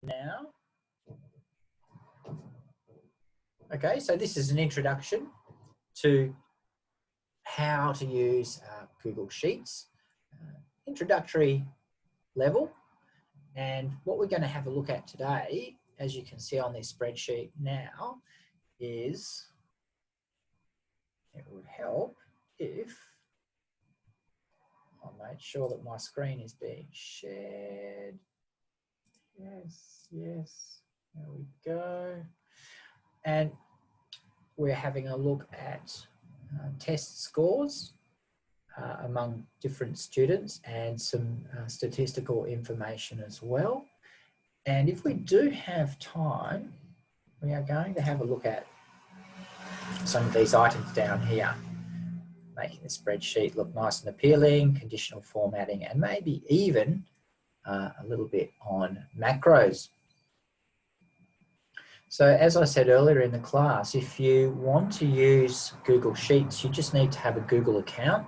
now. Okay, so this is an introduction to how to use Google Sheets, introductory level. And what we're going to have a look at today, as you can see on this spreadsheet now, is it would help if I made sure that my screen is being shared. Yes, yes, there we go. And we're having a look at test scores among different students and some statistical information as well. And if we do have time, we are going to have a look at some of these items down here, making the spreadsheet look nice and appealing, conditional formatting, and maybe even a little bit on macros. So as I said earlier in the class, if you want to use Google Sheets, you just need to have a Google account,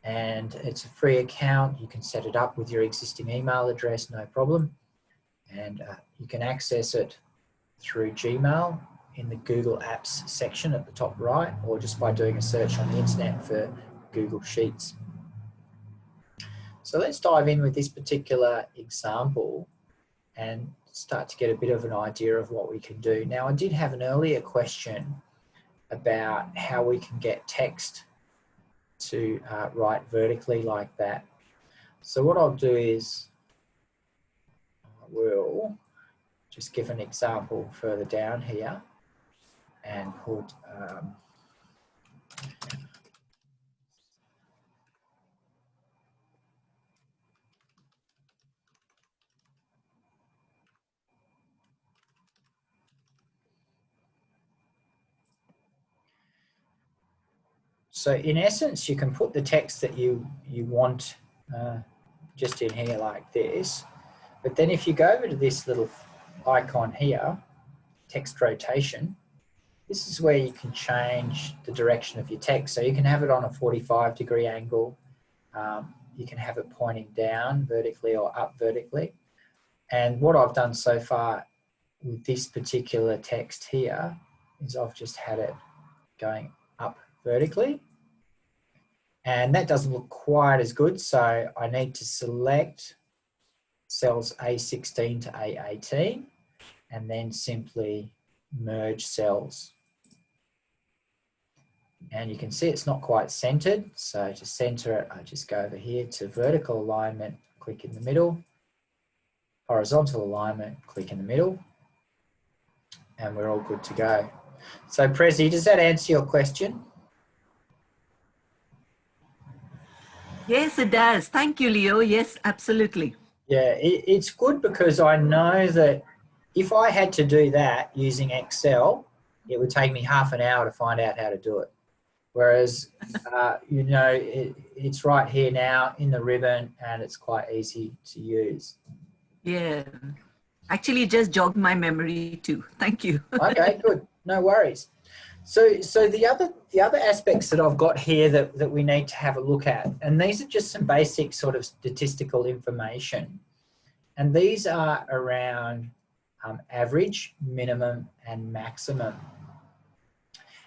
and it's a free account. You can set it up with your existing email address, no problem. And you can access it through Gmail in the Google Apps section at the top right, or just by doing a search on the internet for Google Sheets. So let's dive in with this particular example and start to get a bit of an idea of what we can do. Now, I did have an earlier question about how we can get text to write vertically like that. So what I'll do is I will just give an example further down here and put so in essence, you can put the text that you want just in here like this. But then if you go over to this little icon here, text rotation, this is where you can change the direction of your text. So you can have it on a 45-degree angle. You can have it pointing down vertically or up vertically. And what I've done so far with this particular text here is I've just had it going up vertically. And that doesn't look quite as good, so I need to select cells A16 to A18 and then simply merge cells. And you can see it's not quite centered, so to center it, I just go over here to vertical alignment, click in the middle, horizontal alignment, click in the middle, and we're all good to go. So Prezi, does that answer your question? Yes, it does. Thank you, Leo. Yes, absolutely. Yeah, it's good because I know that if I had to do that using Excel, it would take me half an hour to find out how to do it. Whereas, you know, it's right here now in the ribbon and it's quite easy to use. Yeah, actually it just jogged my memory too. Thank you. Okay, good. No worries. So the other aspects that I've got here that we need to have a look at, and these are just some basic sort of statistical information, and these are around average, minimum, and maximum.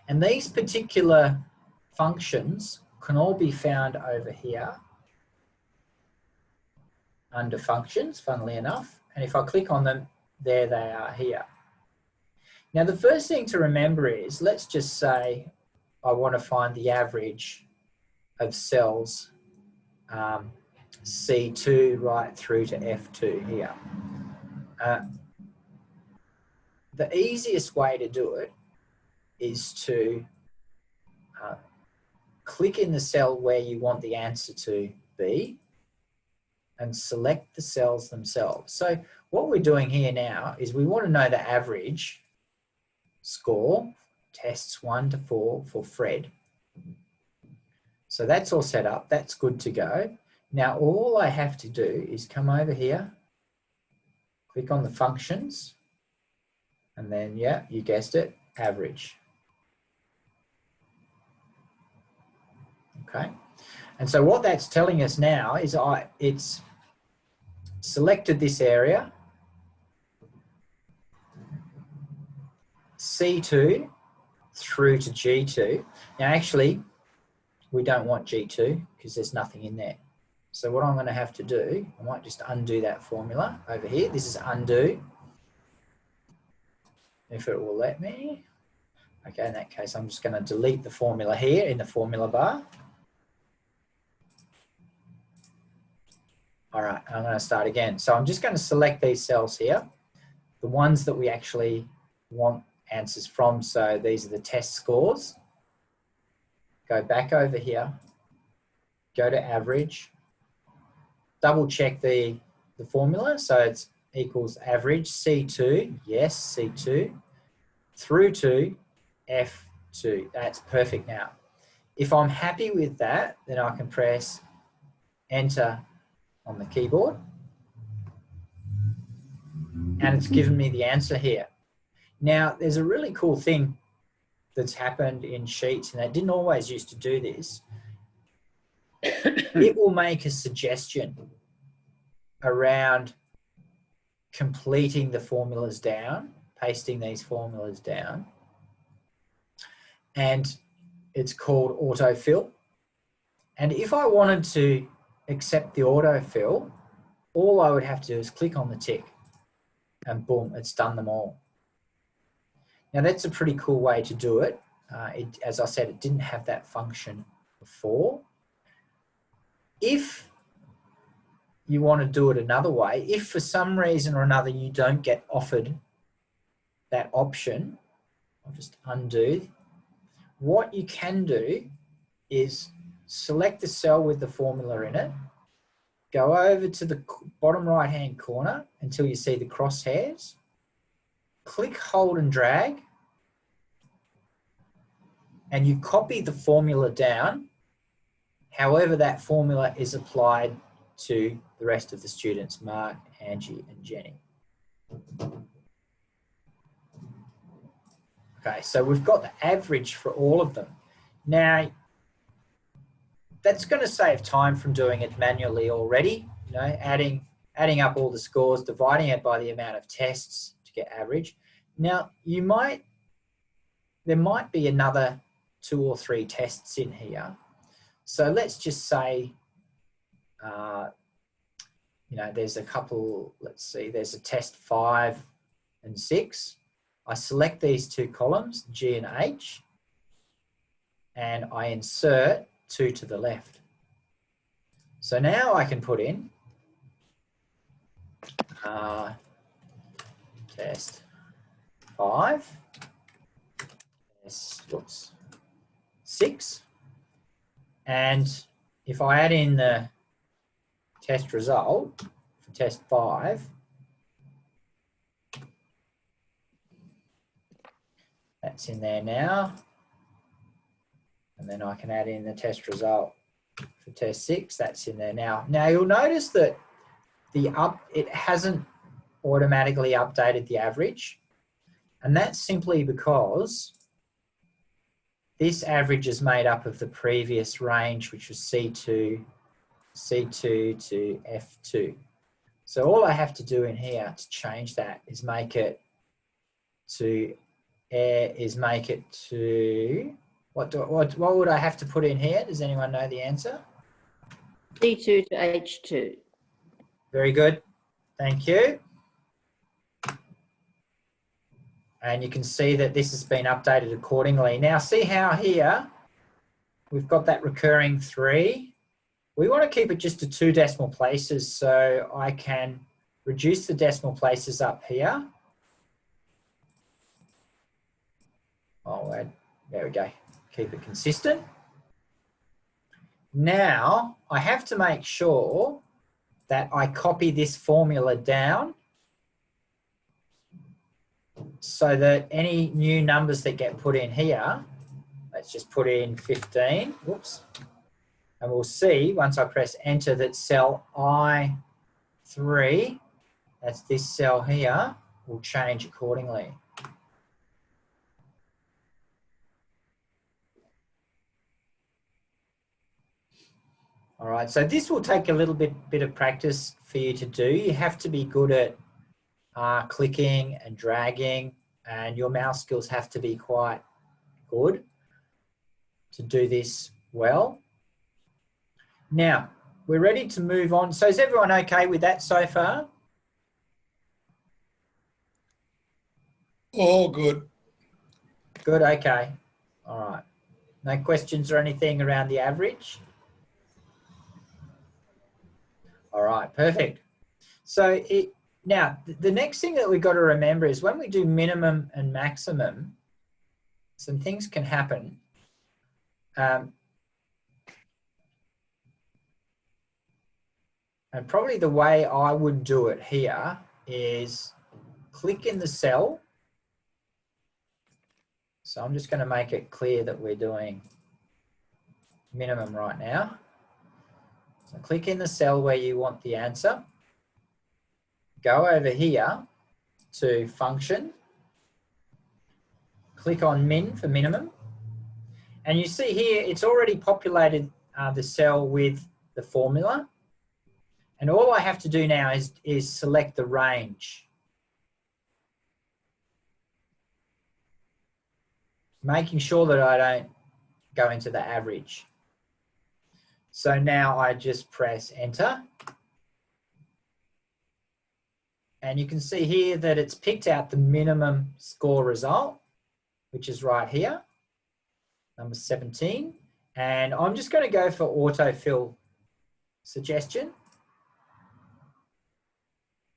And these particular functions can all be found over here under functions, funnily enough, and if I click on them, there they are here. Now, the first thing to remember is, let's just say I want to find the average of cells C2 right through to F2 here. The easiest way to do it is to click in the cell where you want the answer to be and select the cells themselves. So what we're doing here now is we want to know the average score, tests 1 to 4 for Fred. So that's all set up, that's good to go. Now all I have to do is come over here, click on the functions, and then, yeah, you guessed it, average. Okay, and so what that's telling us now is it's selected this area C2 through to G2. Now actually, we don't want G2 because there's nothing in there. So what I'm going to have to do, I might just undo that formula over here. This is undo, if it will let me. Okay, in that case, I'm just going to delete the formula here in the formula bar. All right, I'm going to start again. So I'm just going to select these cells here, the ones that we actually want answers from. So these are the test scores. Go back over here, go to average, double check the formula. So it's equals average C2, yes, C2, through to F2. That's perfect now. If I'm happy with that, then I can press enter on the keyboard. And it's given me the answer here. Now, there's a really cool thing that's happened in Sheets, and they didn't always used to do this. It will make a suggestion around completing the formulas down, pasting these formulas down, and it's called Autofill. And if I wanted to accept the autofill, all I would have to do is click on the tick and boom, it's done them all. Now that's a pretty cool way to do it. As I said, it didn't have that function before. If you want to do it another way, if for some reason or another you don't get offered that option, I'll just undo. What you can do is select the cell with the formula in it, go over to the bottom right hand corner until you see the crosshairs, click, hold and drag, and you copy the formula down, however that formula is applied to the rest of the students, Mark, Angie and Jenny. Okay, so we've got the average for all of them. Now, that's going to save time from doing it manually already, you know, adding up all the scores, dividing it by the amount of tests to get average. Now, there might be another 2 or 3 tests in here. So let's just say, you know, there's a couple, let's see, there's a test 5 and 6. I select these 2 columns, G and H, and I insert 2 to the left. So now I can put in test 5, test, whoops, 6, and if I add in the test result for test 5, that's in there now, and then I can add in the test result for test 6, that's in there now. Now you'll notice that it hasn't automatically updated the average, and that's simply because this average is made up of the previous range, which was C2 to F2. So all I have to do in here to change that is make it to what would I have to put in here? Does anyone know the answer? C2 to H2. Very good. Thank you. And you can see that this has been updated accordingly. Now see how here we've got that recurring 3. We want to keep it just to 2 decimal places, so I can reduce the decimal places up here. Oh, there we go. Keep it consistent. Now I have to make sure that I copy this formula down so that any new numbers that get put in here, let's just put in 15, whoops, and we'll see once I press enter that cell I3, that's this cell here, will change accordingly. All right, so this will take a little bit of practice for you to do. You have to be good at clicking and dragging and your mouse skills have to be quite good to do this well. Now, we're ready to move on. So is everyone okay with that so far? All good. Good, okay. All right. No questions or anything around the average? All right, perfect. So now, the next thing that we've got to remember is when we do minimum and maximum, some things can happen. And probably the way I would do it here is click in the cell. So I'm just going to make it clear that we're doing minimum right now. So click in the cell where you want the answer. Go over here to function. Click on min for minimum. And you see here, it's already populated the cell with the formula. And all I have to do now is select the range. Making sure that I don't go into the average. So now I just press enter. And you can see here that it's picked out the minimum score result, which is right here, number 17. And I'm just going to go for autofill suggestion.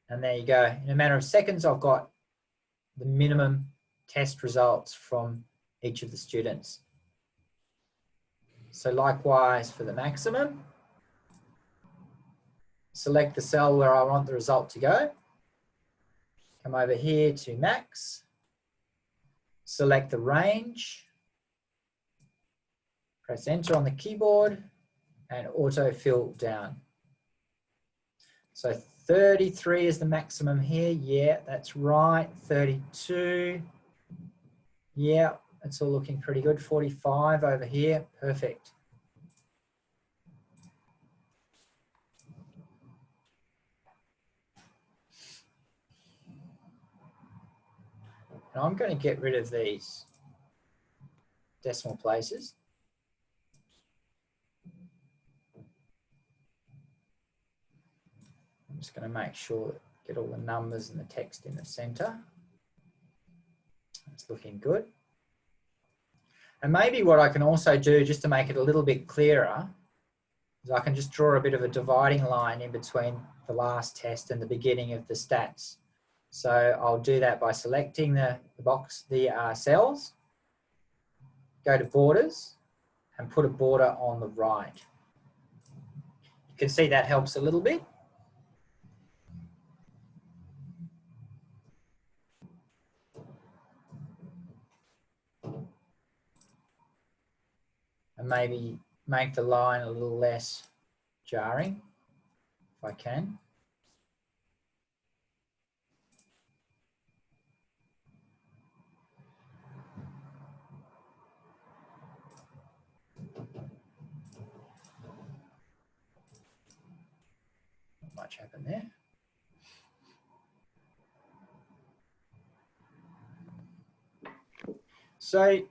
And there you go. In a matter of seconds, I've got the minimum test results from each of the students. So likewise for the maximum, select the cell where I want the result to go. Come over here to max, select the range, press enter on the keyboard and autofill down. So 33 is the maximum here. Yeah, that's right. 32. Yeah, it's all looking pretty good. 45 over here. Perfect. And I'm going to get rid of these decimal places. I'm just going to make sure that get all the numbers and the text in the center. It's looking good. And maybe what I can also do just to make it a little bit clearer is I can just draw a bit of a dividing line in between the last test and the beginning of the stats. So I'll do that by selecting the cells, go to borders and put a border on the right. You can see that helps a little bit. And maybe make the line a little less jarring if I can. Not much happened there. So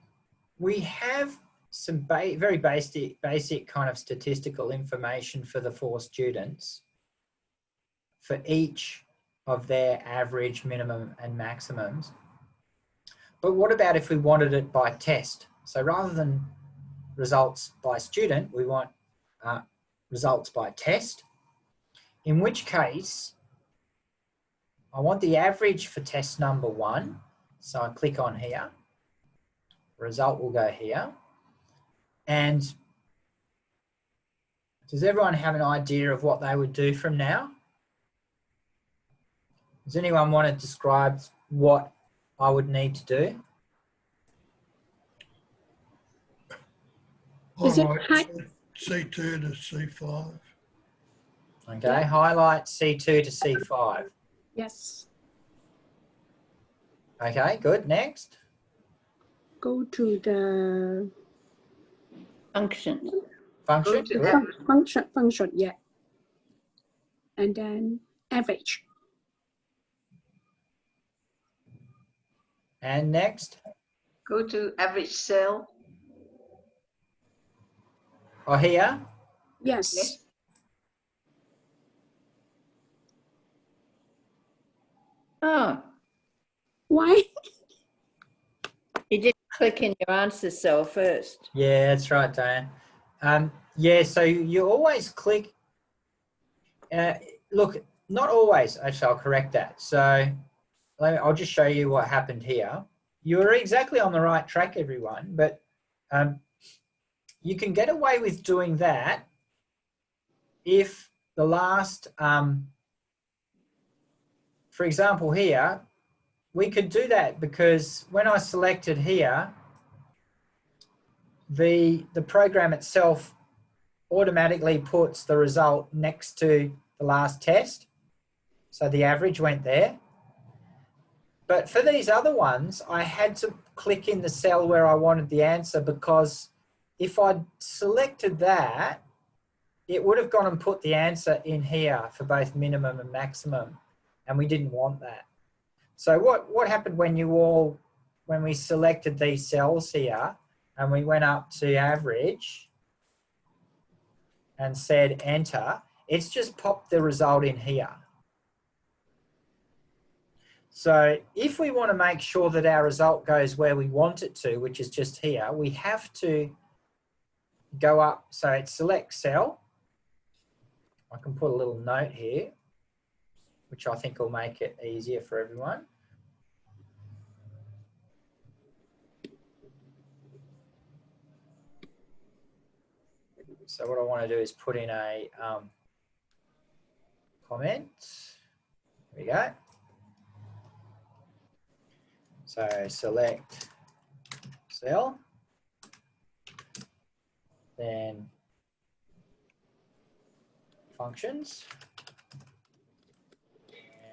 we have some very basic kind of statistical information for the 4 students for each of their average, minimum and maximums. But what about if we wanted it by test? So rather than results by student, we want results by test, in which case I want the average for test number 1. So I click on here, result will go here. And does everyone have an idea of what they would do from now? Does anyone want to describe what I would need to do? All right, C2 to C5. Okay, Yeah. highlight C2 to C5. Yes. Okay, good. Next. Go to the Function. Function. to Good. function, yeah. And then average. And next. Go to average cell. Oh, here. Yes. Yes. Oh, Why? you didn't click in your answer cell first. Yeah, that's right, Diane. Yeah, so you always click. Look, not always. Actually, I'll correct that. So I'll just show you what happened here. You're exactly on the right track, everyone, but you can get away with doing that if the last, for example here, we could do that because when I selected here, the program itself automatically puts the result next to the last test. So the average went there. But for these other ones, I had to click in the cell where I wanted the answer, because if I'd selected that, it would have gone and put the answer in here for both minimum and maximum, and we didn't want that. So what happened when we selected these cells here and we went up to average and said enter, it's just popped the result in here. So if we want to make sure that our result goes where we want it to, which is just here, we have to go up. So it's select cell. I can put a little note here, which I think will make it easier for everyone. So what I want to do is put in a comment. There we go. So select cell, then functions,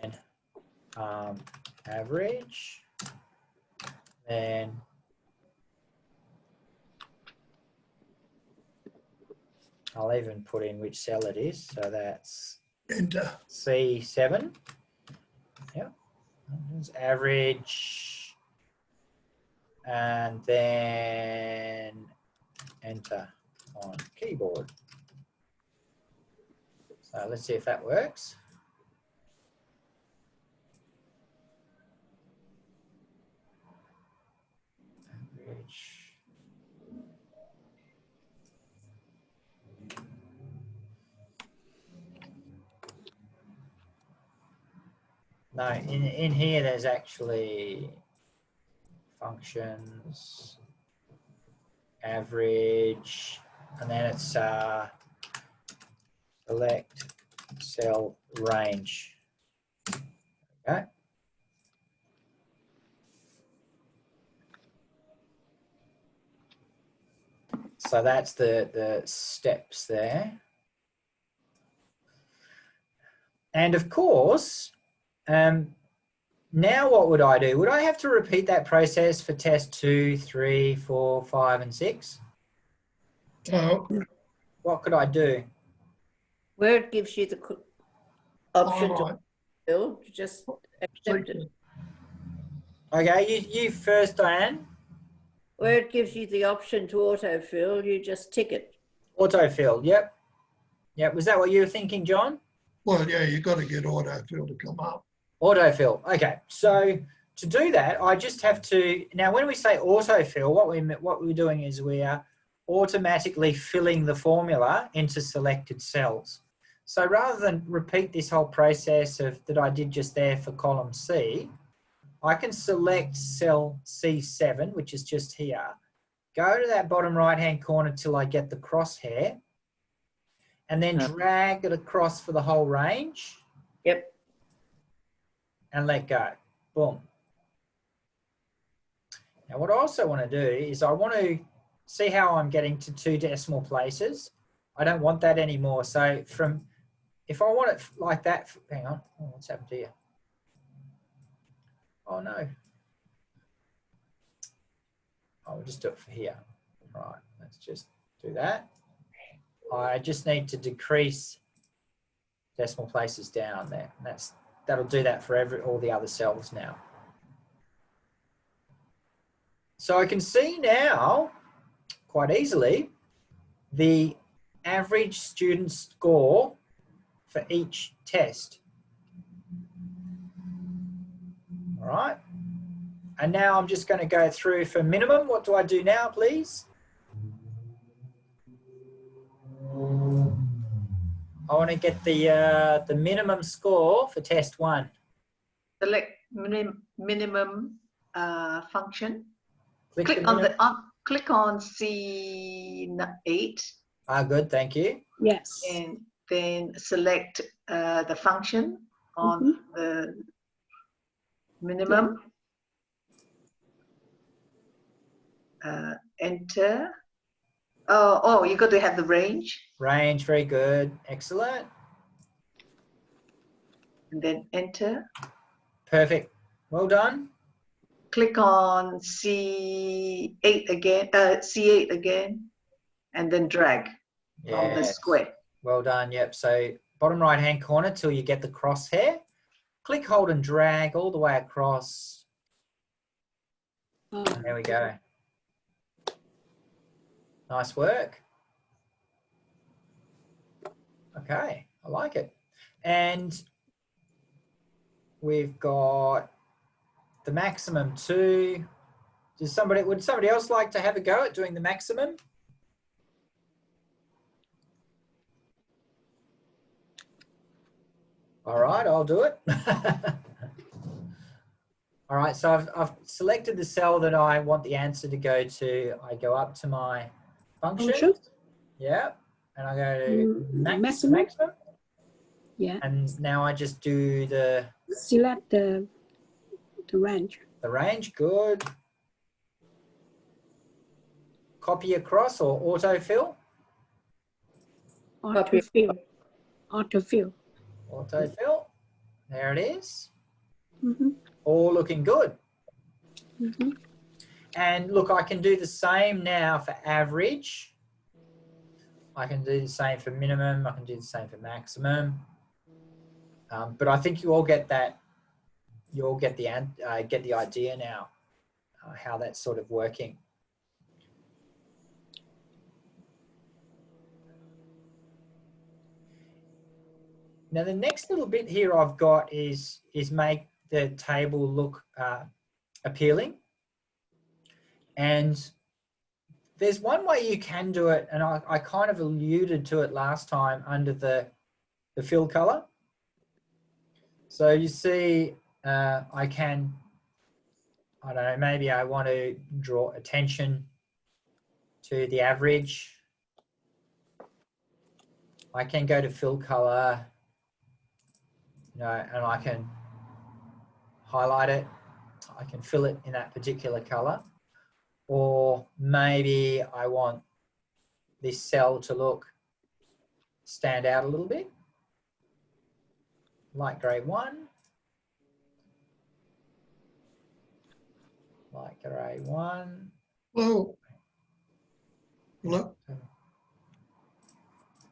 and average, then I'll even put in which cell it is. So that's Enter. C7. Yep. There's average, and then enter on keyboard. So let's see if that works. Average. No, in here there's actually functions, average, and then it's select cell range. Okay. So that's the steps there. And of course, now what would I do? Would I have to repeat that process for test 2, 3, 4, 5, and 6? No. What could I do? Where it gives you the option All right. to fill, just accept it. Okay, you first, Diane. Where it gives you the option to autofill, you just tick it. Autofill, yep. Yep, was that what you were thinking, John? Well, yeah, you've got to get autofill to come up. Autofill, okay. So to do that, I just have to, now when we say autofill, what we're doing is we are automatically filling the formula into selected cells. So rather than repeat this whole process that I did just there for column C, I can select cell C7, which is just here, go to that bottom right-hand corner till I get the crosshair, and then drag it across for the whole range. Yep. And let go. Boom. Now what I also want to do is I want to see how I'm getting to 2 decimal places. I don't want that anymore. So if I want it like that, hang on, oh, what's happened here? Oh no. I'll just do it for here. Right, let's just do that. I just need to decrease decimal places down there. That'll do that for all the other cells now. So I can see now quite easily the average student score for each test. All right. And now I'm just going to go through for minimum. What do I do now, please? I want to get the minimum score for test 1. Select minimum function. Click Click on C8 good, thank you. Yes. and then select the function on the minimum. Enter. Oh, you got to have the range. Range, very good. Excellent. And then enter. Perfect. Well done. Click on C8 again, and then drag on the Yes. square. Well done. Yep. So bottom right hand corner till you get the crosshair. Click, hold and drag all the way across. And there we go. Nice work. Okay, I like it. And we've got the maximum too. Would somebody else like to have a go at doing the maximum? All right, I'll do it. All right, so I've selected the cell that I want the answer to go to. I go up to my function. Yeah, and I go to maximum. Yeah. And now I just do the Select the range. The range, good. Copy across or autofill? Autofill. Autofill. Autofill. There it is. Mm-hmm. All looking good. Mm-hmm. And look, I can do the same now for average. I can do the same for minimum. I can do the same for maximum. But I think you all get that. You all get the idea now, how that's sort of working. Now the next little bit here I've got is make the table look appealing. And there's one way you can do it, and I kind of alluded to it last time under the fill color. So you see, I don't know, maybe I want to draw attention to the average. I can go to fill color, and I can highlight it. I can fill it in that particular color. Or maybe I want this cell to stand out a little bit. Light grey 1. Light grey 1. Hello. Hello.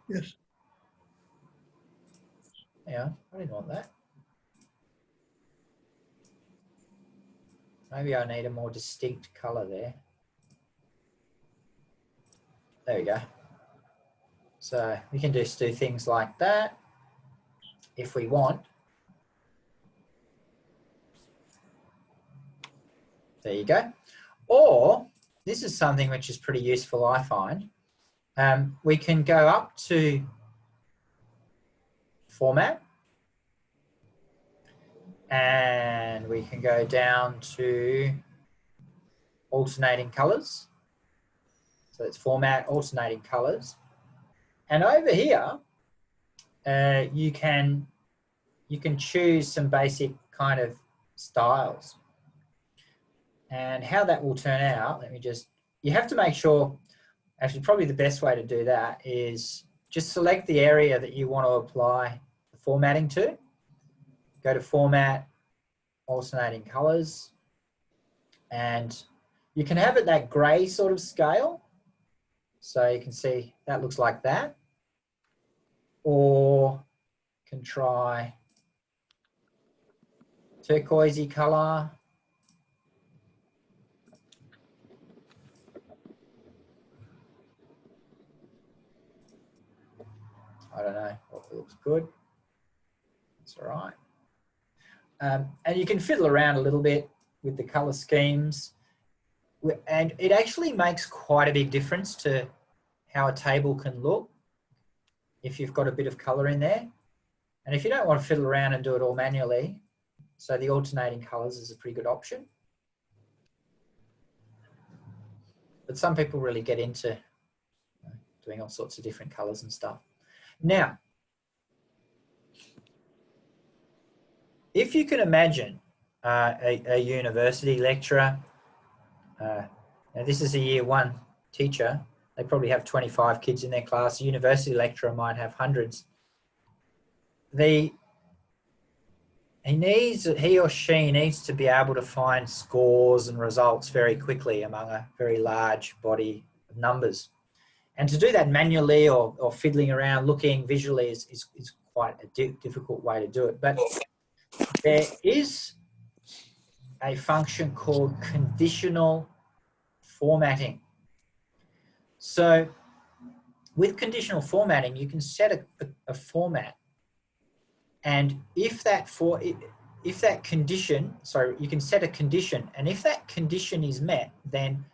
Yes. Yeah, I didn't want that. Maybe I need a more distinct color there. There we go. So we can just do things like that if we want. There you go. Or this is something which is pretty useful, I find. We can go up to Format, and we can go down to Alternating Colors. So it's Format, Alternating Colors. And over here, you can choose some basic kind of styles. And how that will turn out, you have to make sure, actually probably the best way to do that is just select the area that you want to apply the formatting to. Go to Format, Alternating Colors, and you can have it that grey sort of scale. So you can see that looks like that. Or you can try turquoisey color. I don't know what looks good. That's all right. And you can fiddle around a little bit with the color schemes. And it actually makes quite a big difference to how a table can look if you've got a bit of color in there. And if you don't want to fiddle around and do it all manually, so the alternating colors is a pretty good option. But some people really get into doing all sorts of different colors and stuff. Now, if you can imagine a university lecturer, now this is a year 1 teacher, they probably have 25 kids in their class. A university lecturer might have hundreds. He or she needs to be able to find scores and results very quickly among a very large body of numbers. And to do that manually or fiddling around looking visually is quite a difficult way to do it. But there is a function called conditional formatting. So with conditional formatting, you can set a format, and if that condition, so you can set a condition, and if that condition is met, then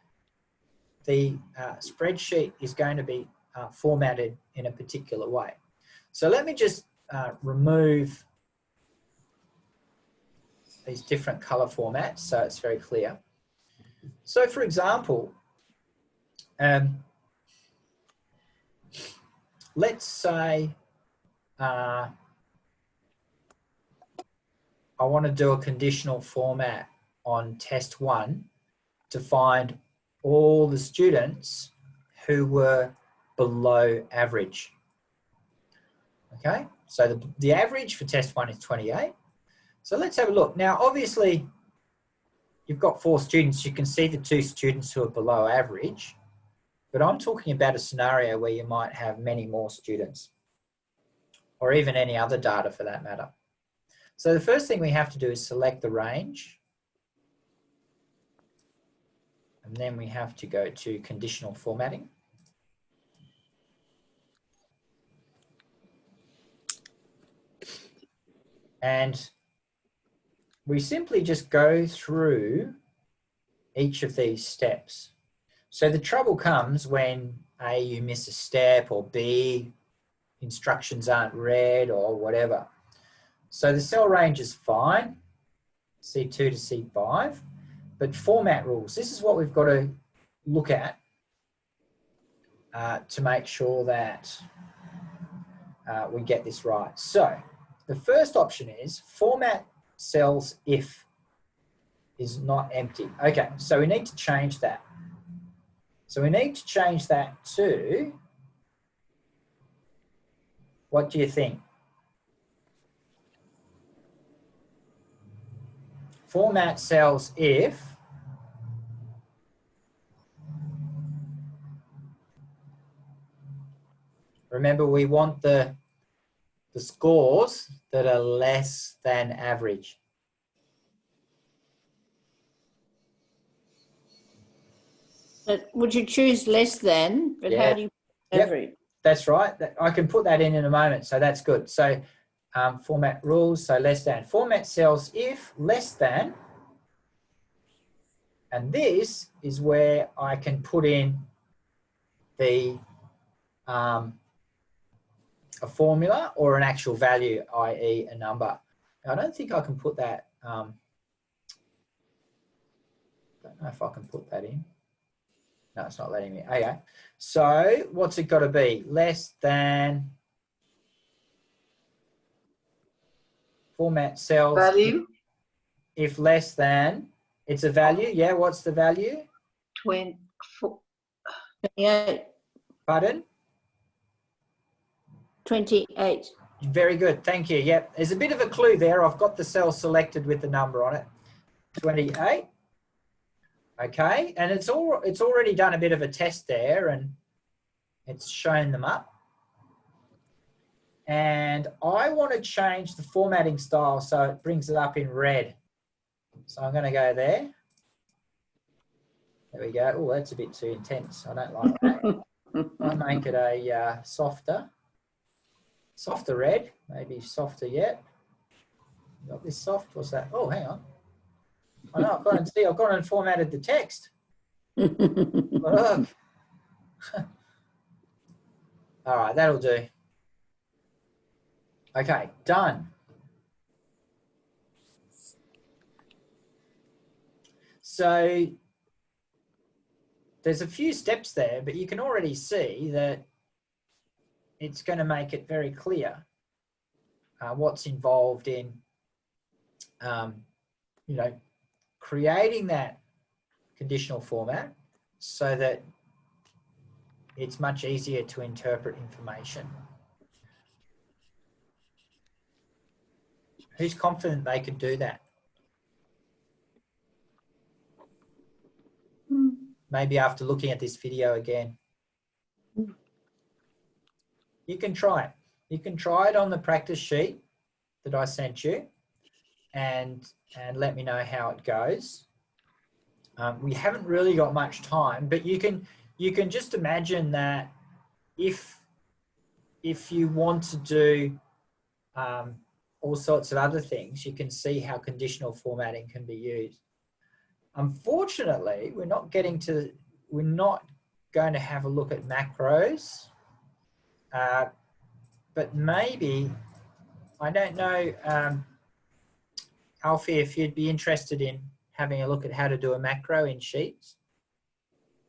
the spreadsheet is going to be formatted in a particular way. So let me just remove these different color formats so it's very clear. So for example, let's say I want to do a conditional format on test 1 to find all the students who were below average. Okay, so the average for test 1 is 28. So let's have a look. Now, obviously, you've got 4 students. You can see the 2 students who are below average, but I'm talking about a scenario where you might have many more students, or even any other data for that matter. So the first thing we have to do is select the range. And then we have to go to conditional formatting. And we simply just go through each of these steps. So the trouble comes when A, you miss a step, or B, instructions aren't read, or whatever. So the cell range is fine, C2 to C5, but format rules, this is what we've got to look at to make sure that we get this right. So the first option is format cells if is not empty. Okay, so we need to change that. So we need to change that to, what do you think? Format cells if remember, we want the scores that are less than average. But would you choose less than? But Yeah. how do you Yep. average? That's right. I can put that in a moment, so that's good. So format rules, so less than. Format cells if less than, and this is where I can put in the a formula or an actual value, i.e. a number. Now, I don't think I can put that, don't know if I can put that in. No, it's not letting me. Okay. So what's it got to be? Less than format cells. Value? If less than, it's a value. Yeah, what's the value? 24. 28. Pardon? 28. Very good. Thank you. Yep. There's a bit of a clue there. I've got the cell selected with the number on it. 28. Okay. And it's already done a bit of a test there and it's shown them up. And I want to change the formatting style so it brings it up in red. So I'm going to go there. There we go. Oh, that's a bit too intense. I don't like that. I'll make it a softer. Softer red, maybe softer yet. Not this soft, what's that? Oh, hang on. I know, I've gone and formatted the text. Look. All right, that'll do. Okay, done. So there's a few steps there, but you can already see that it's going to make it very clear what's involved in, you know, creating that conditional format so that it's much easier to interpret information. Who's confident they could do that? Maybe after looking at this video again. You can try it. You can try it on the practice sheet that I sent you and let me know how it goes. We haven't really got much time, but you can just imagine that if you want to do all sorts of other things, you can see how conditional formatting can be used. Unfortunately, we're not going to have a look at macros, but maybe, I don't know, Alfie, if you'd be interested in having a look at how to do a macro in Sheets.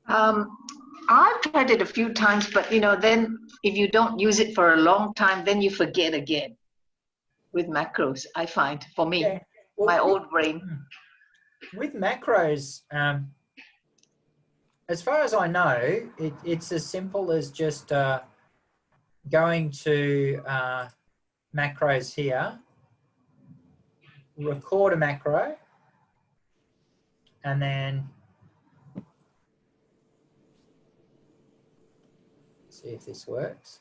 I've tried it a few times, but you know, then if you don't use it for a long time, then you forget again with macros, I find, for me, Yeah. Well, my old brain. With macros, as far as I know, it's as simple as just going to macros here, record a macro, and then see if this works.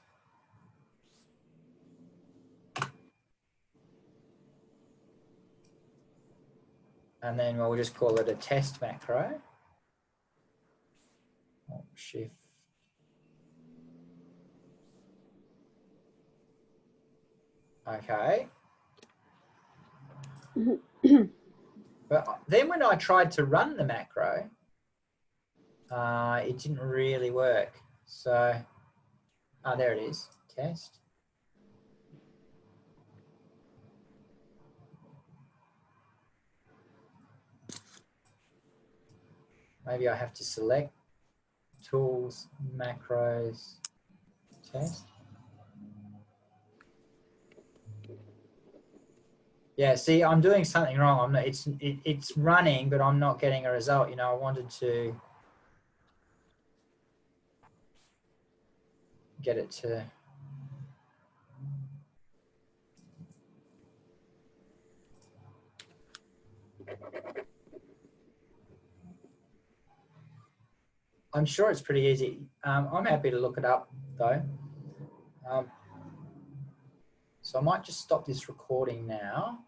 And then we'll just call it a test macro. Shift. Okay. But then when I tried to run the macro, it didn't really work. So, there it is, test. Maybe I have to select tools, macros, test. Yeah, see, I'm doing something wrong. I'm not, it's running, but I'm not getting a result. You know, I wanted to get it to. I'm sure it's pretty easy. I'm happy to look it up though. So I might just stop this recording now.